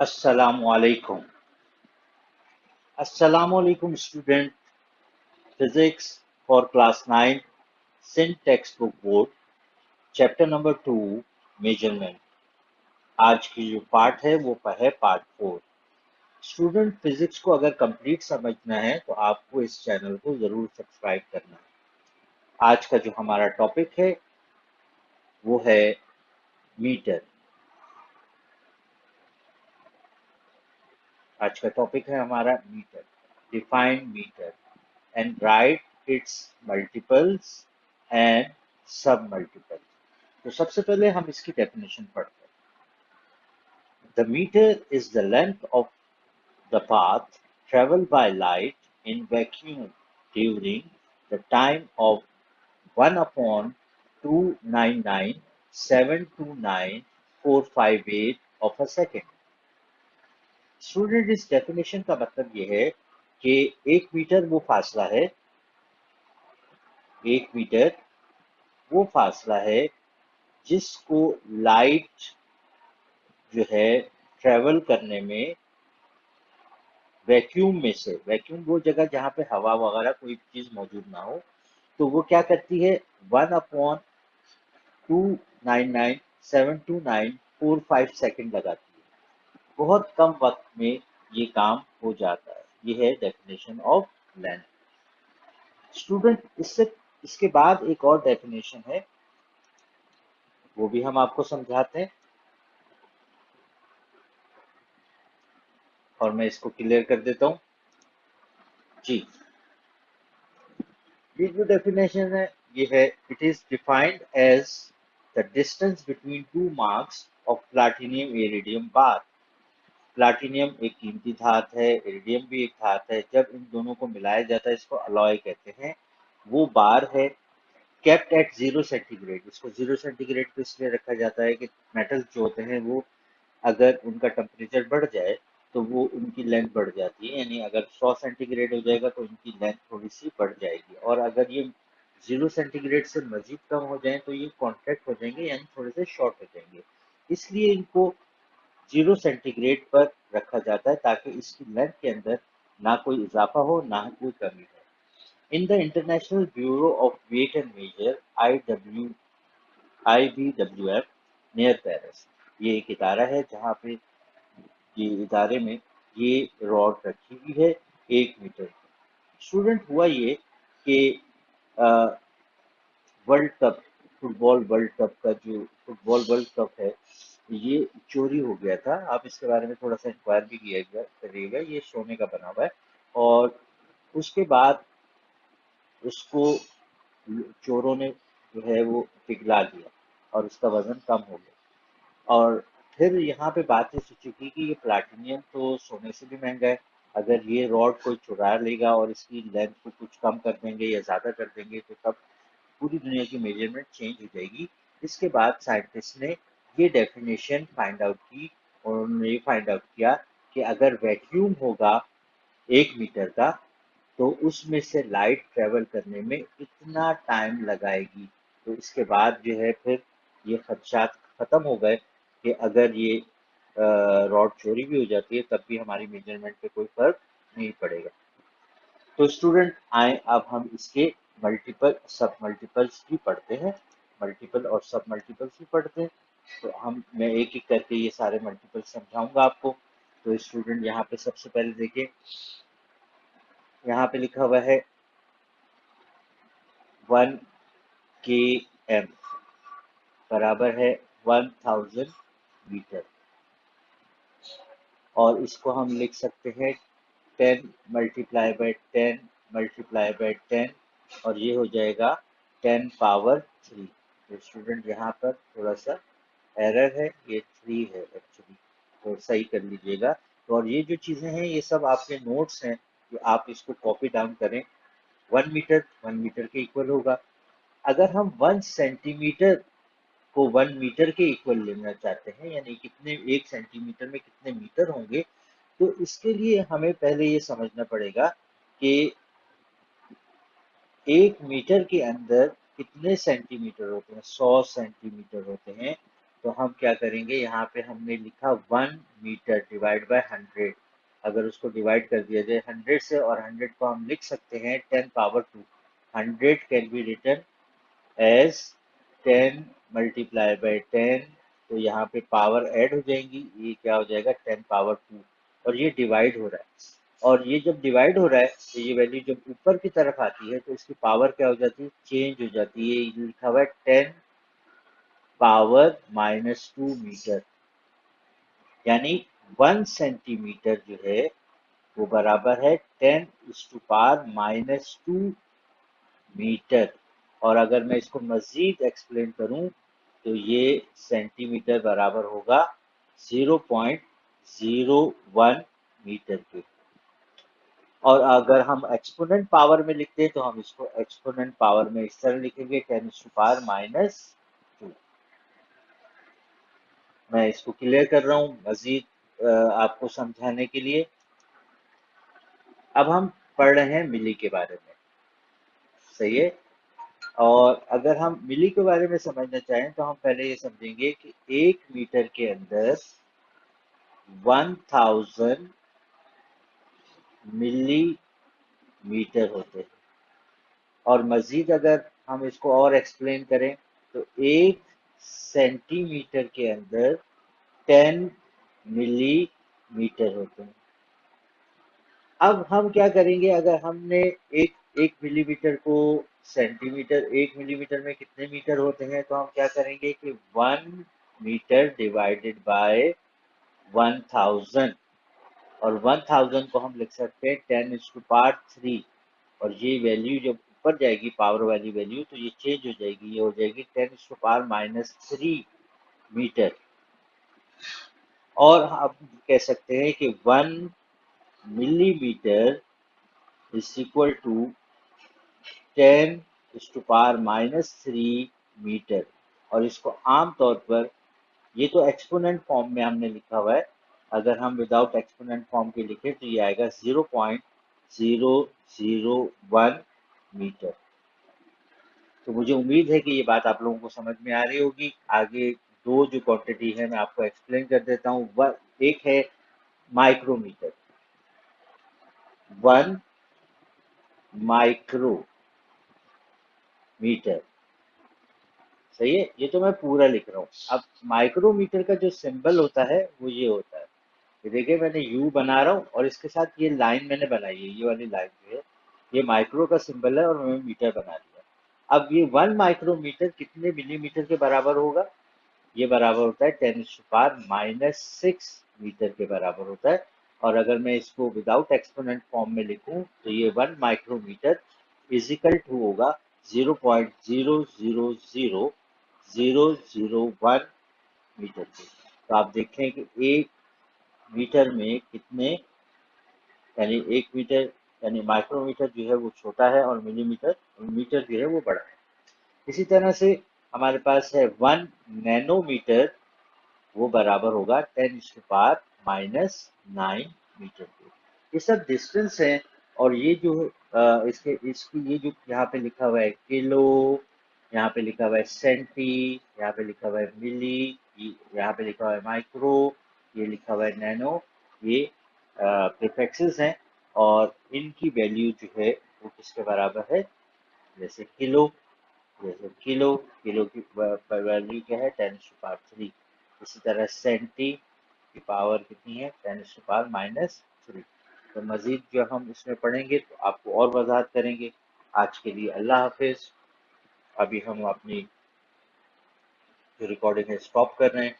Assalamualaikum. Assalamualaikum student. Physics for class 9 Sin textbook board chapter number 2 measurement. आज की जो part है वो है पार्ट 4. स्टूडेंट फिजिक्स को अगर कंप्लीट समझना है तो आपको इस चैनल को जरूर सब्सक्राइब करना है. आज का जो हमारा टॉपिक है वो है मीटर. आज का टॉपिक है हमारा metre. Define metre and write its multiples and submultiples. तो सबसे पहले हम इसकी डेफिनेशन पढ़ते हैं. The meter is the length of the path traveled by light in vacuum during the time of 1 upon 299,729,458 of a second. Student इस definition का मतलब ये है कि एक मीटर वो फासला है, एक मीटर वो फासला है जिसको लाइट जो है ट्रेवल करने में वैक्यूम में से, वैक्यूम वो जगह जहाँ पे हवा वगैरह कोई चीज मौजूद ना हो, तो वो क्या करती है 1/299,729,458 लगाती है. बहुत कम वक्त में ये काम हो जाता है. ये है डेफिनेशन ऑफ लेंथ. स्टूडेंट इसके बाद एक और डेफिनेशन है, वो भी हम आपको समझाते हैं और मैं इसको क्लियर कर देता हूँ जी. ये जो डेफिनेशन है ये है, it is defined as the distance between two marks of platinum iridium bar. Platinum एक कीमती धातु है, इरिडियम भी एक धातु है. जब इन दोनों को मिलाया जाता है इसको अलॉय कहते हैं. वो बार है केप्ट एट 0 सेंटीग्रेड. इसको 0 सेंटीग्रेड पे इसलिए रखा जाता है कि मेटल जो होते हैं वो अगर उनका टेम्परेचर बढ़ जाए तो वो उनकी लेंथ बढ़ जाती है. यानी अगर 100 सेंटीग्रेड हो जाएगा तो इनकी लेंथ थोड़ी सी बढ़ जाएगी, और अगर ये 0 सेंटीग्रेड से मजीद कम हो जाए तो ये कॉन्ट्रैक्ट हो जाएंगे, यानी थोड़े से शॉर्ट हो जाएंगे. इसलिए इनको 0 सेंटीग्रेड पर रखा जाता है ताकि इसकी लेंथ के अंदर ना कोई इजाफा हो ना कोई कमी हो. In the International Bureau of Weight and Measure IBWF near Paris, ये एक इदारा है जहाँ पे ये इदारे में ये रॉड रखी हुई है 1 मीटर की. स्टूडेंट हुआ ये कि world cup, football world cup का जो फुटबॉल वर्ल्ड कप है ये चोरी हो गया था. आप इसके बारे में थोड़ा सा इंक्वायर भी करिएगा. ये सोने का बना हुआ है और उसके बाद उसको चोरों ने जो है वो पिघला दिया और उसका वजन कम हो गया. और फिर यहाँ पे बात ये सोची थी कि ये प्लैटिनियम तो सोने से भी महंगा है. अगर ये रॉड कोई चुरा लेगा और इसकी लेंथ को कुछ कम कर देंगे या ज्यादा कर देंगे तो तब पूरी दुनिया की मेजरमेंट चेंज हो जाएगी. इसके बाद साइंटिस्ट ने ये डेफिनेशन फाइंड आउट की और उन्होंने ये फाइंड आउट किया कि अगर वैक्यूम होगा 1 मीटर का तो उसमें से लाइट ट्रेवल करने में इतना टाइम लगाएगी. तो इसके बाद जो है फिर ये खदशात खत्म हो गए कि अगर ये रॉड चोरी भी हो जाती है तब भी हमारी मेजरमेंट पे कोई फर्क नहीं पड़ेगा. तो स्टूडेंट आए अब हम इसके मल्टीपल सब मल्टीपल्स भी पढ़ते हैं. मल्टीपल और सब मल्टीपल्स भी पढ़ते हैं. तो मैं एक एक करके ये सारे मल्टीपल समझाऊंगा आपको. तो स्टूडेंट यहाँ पे सबसे पहले देखिए, यहाँ पे लिखा हुआ है 1 km बराबर है 1000 मीटर, और इसको हम लिख सकते हैं 10 × 10 × 10 और ये हो जाएगा 10⁻3. तो स्टूडेंट यहाँ पर थोड़ा सा एरर है, ये 3 है एक्चुअली, तो सही कर लीजिएगा. तो और ये जो चीजें हैं ये सब आपके नोट्स हैं, कि आप इसको कॉपी डाउन करें. 1 मीटर के इक्वल होगा. अगर हम 1 सेंटीमीटर को 1 मीटर के इक्वल लेना चाहते हैं, यानी कितने 1 सेंटीमीटर में कितने मीटर होंगे, तो इसके लिए हमें पहले ये समझना पड़ेगा कि 1 मीटर के अंदर कितने सेंटीमीटर होते हैं. 100 सेंटीमीटर होते हैं. तो हम क्या करेंगे, यहाँ पे हमने लिखा 1 मीटर डिवाइड बाय 100। अगर उसको डिवाइड कर दिया जाए 100 से, और 100 को हम लिख सकते हैं 10 power 2। 100 can be written as 10 multiply by 10। तो यहाँ पे पावर ऐड हो जाएंगी, ये क्या हो जाएगा 10 पावर 2, और ये डिवाइड हो रहा है। और ये जब डिवाइड हो रहा है तो ये वैल्यू जब ऊपर की तरफ आती है तो इसकी पावर क्या हो जाती है, चेंज हो जाती है। ये लिखा हुआ है 10 पावर -2 मीटर, यानी 1 सेंटीमीटर जो है वो बराबर है 10 टू पावर -2 मीटर। और अगर मैं इसको मजीद एक्सप्लेन करूं तो ये सेंटीमीटर बराबर होगा 0.01 मीटर के। और अगर हम एक्सपोनेंट पावर में लिखते हैं तो हम इसको एक्सपोनेंट पावर में इस तरह लिखेंगे 10 टू पावर -2। मैं इसको क्लियर कर रहा हूँ मजीद आपको समझाने के लिए। अब हम पढ़ रहे हैं मिली के बारे में, सही है। और अगर हम मिली के बारे में समझना चाहें तो हम पहले ये समझेंगे कि 1 मीटर के अंदर 1000 मिलीमीटर होते हैं। और मजीद अगर हम इसको और एक्सप्लेन करें तो 1 सेंटीमीटर के अंदर 10 मिलीमीटर होते हैं। अब हम क्या करेंगे, अगर हमने एक एक मिलीमीटर को सेंटीमीटर, 1 मिलीमीटर में कितने मीटर होते हैं, तो हम क्या करेंगे कि 1 मीटर डिवाइडेड बाय 1000। और 1000 को हम लिख सकते हैं 10⁻³ और ये वैल्यू जब ऊपर जाएगी पावर वाली वैल्यू तो ये चेंज हो जाएगी, ये हो जाएगी 10⁻³ मीटर। और हम कह सकते हैं कि 1 millimetre is equal to 10⁻³ metre. और इसको आम तौर पर, ये तो एक्सपोनेंट फॉर्म में हमने लिखा हुआ है, अगर हम विदाउट एक्सपोनेंट फॉर्म के लिखे तो ये आएगा 0.001 मीटर। तो मुझे उम्मीद है कि ये बात आप लोगों को समझ में आ रही होगी। आगे दो जो क्वांटिटी है मैं आपको एक्सप्लेन कर देता हूँ। एक है माइक्रोमीटर, 1 माइक्रोमीटर, सही है। ये तो मैं पूरा लिख रहा हूँ। अब माइक्रोमीटर का जो सिंबल होता है वो ये होता है, ये देखिए मैंने यू बना रहा हूँ और इसके साथ ये लाइन मैंने बनाई है, ये वाली लाइन जो है ये माइक्रो का सिंबल है और मैंने मीटर बना दिया। अब ये 1 माइक्रोमीटर कितने मिलीमीटर के बराबर होगा, ये बराबर होता है 10⁻⁶ मीटर के बराबर होता है। और अगर मैं इसको विदाउट एक्सपोनेंट फॉर्म में लिखूं तो ये 1 माइक्रोमीटर इजिकल टू होगा 0.0000001 मीटर के। तो आप देखें कि 1 मीटर में कितने, यानी 1 मीटर, यानी माइक्रोमीटर जो है वो छोटा है और मिलीमीटर मीटर जो है वो बड़ा है। इसी तरह से हमारे पास है 1 नैनोमीटर, वो बराबर होगा 10⁻⁹मीटर के। ये सब डिस्टेंस है। और ये जो इसके इसकी ये जो यहाँ पे लिखा हुआ है किलो, यहाँ पे लिखा हुआ है सेंटी, यहाँ पे लिखा हुआ है मिली, यहाँ पे लिखा हुआ है माइक्रो, ये लिखा हुआ है नैनो, ये प्रीफिक्सेस हैं। और इनकी वैल्यू जो है वो किसके बराबर है, जैसे किलो, किलो की वैल्यू क्या है 10⁻³ इसी तरह सेंटी की पावर कितनी है 10⁻⁻3। तो मजीद जो हम इसमें पढ़ेंगे तो आपको और वजाहत करेंगे। आज के लिए अल्लाह हाफिज। अभी हम अपनी जो रिकॉर्डिंग है स्टॉप कर रहे हैं।